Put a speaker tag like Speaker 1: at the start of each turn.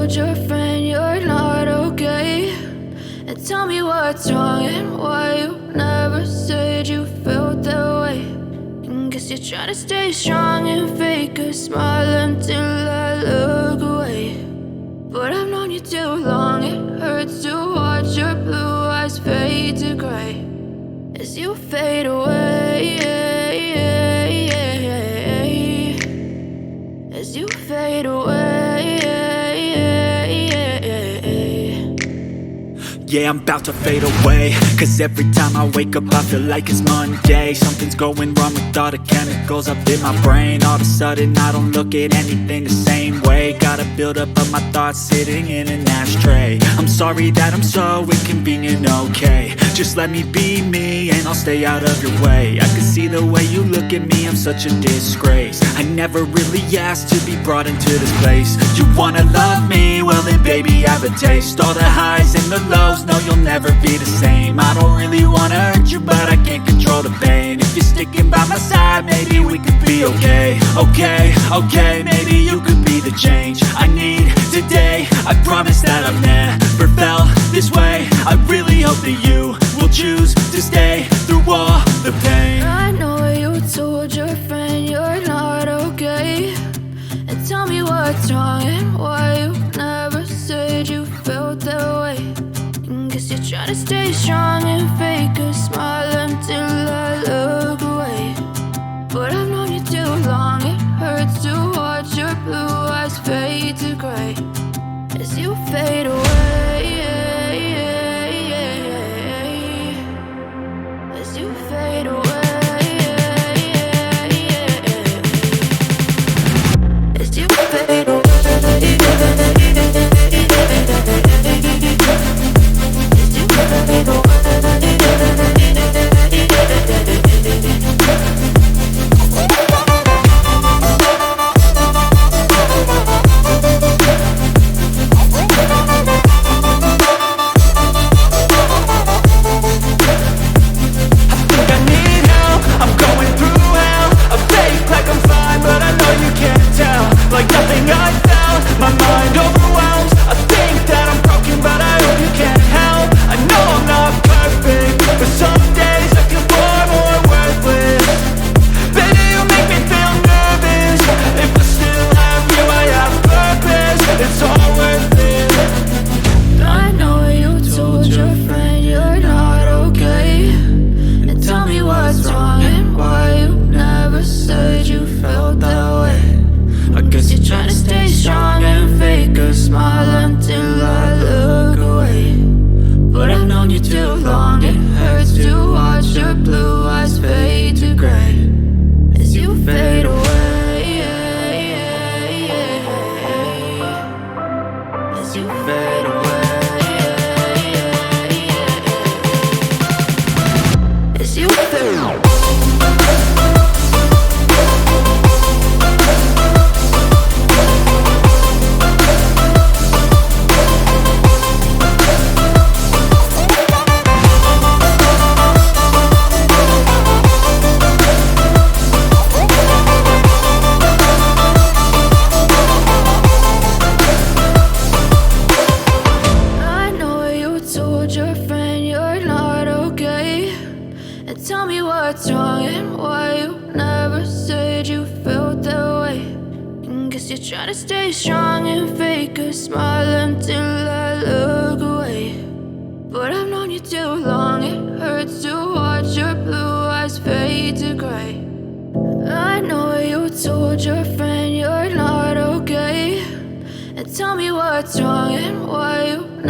Speaker 1: told your friend you're not okay? And tell me what's wrong and why you never said you felt that way. And guess you're trying to stay strong and fake a smile until I look away. But I've known you too long, it hurts to watch your blue eyes fade to gray as you fade away, as you fade away.
Speaker 2: Yeah, I'm about to fade away, cause every time I wake up I feel like it's Monday. Something's going wrong with all the chemicals up in my brain. All of a sudden I don't look at anything the same way. Got a buildup of my thoughts sitting in an ashtray. I'm sorry that I'm so inconvenient, okay? Just let me be me and I'll stay out of your way. I can see the way you look at me, I'm such a disgrace. I never really asked to be brought into this place. You wanna love me? Well then baby, have a taste. All the highs and the lows, no, you'll never be the same. I don't really wanna hurt you, but I can't control the pain. If you're sticking by my side, maybe we could be okay. Okay, maybe you could be the change I need today. I promise that I've never felt this way. I really hope that you will choose to stay through all the pain.
Speaker 1: I know you told your friend you're not okay. And tell me what's wrong and why you never said you felt that way. Guess you're trying to stay strong and fake a smile until I look away. But I've known you too long, it hurts to watch your blue eyes fade to gray as you fade away, as you fade away, as you fade away. Tell me what's wrong and why you never said you felt that way. And guess you're trying to stay strong and fake a smile until I look away. But I've known you too long, it hurts to watch your blue eyes fade to gray. I know you told your friend you're not okay. And tell me what's wrong and why you never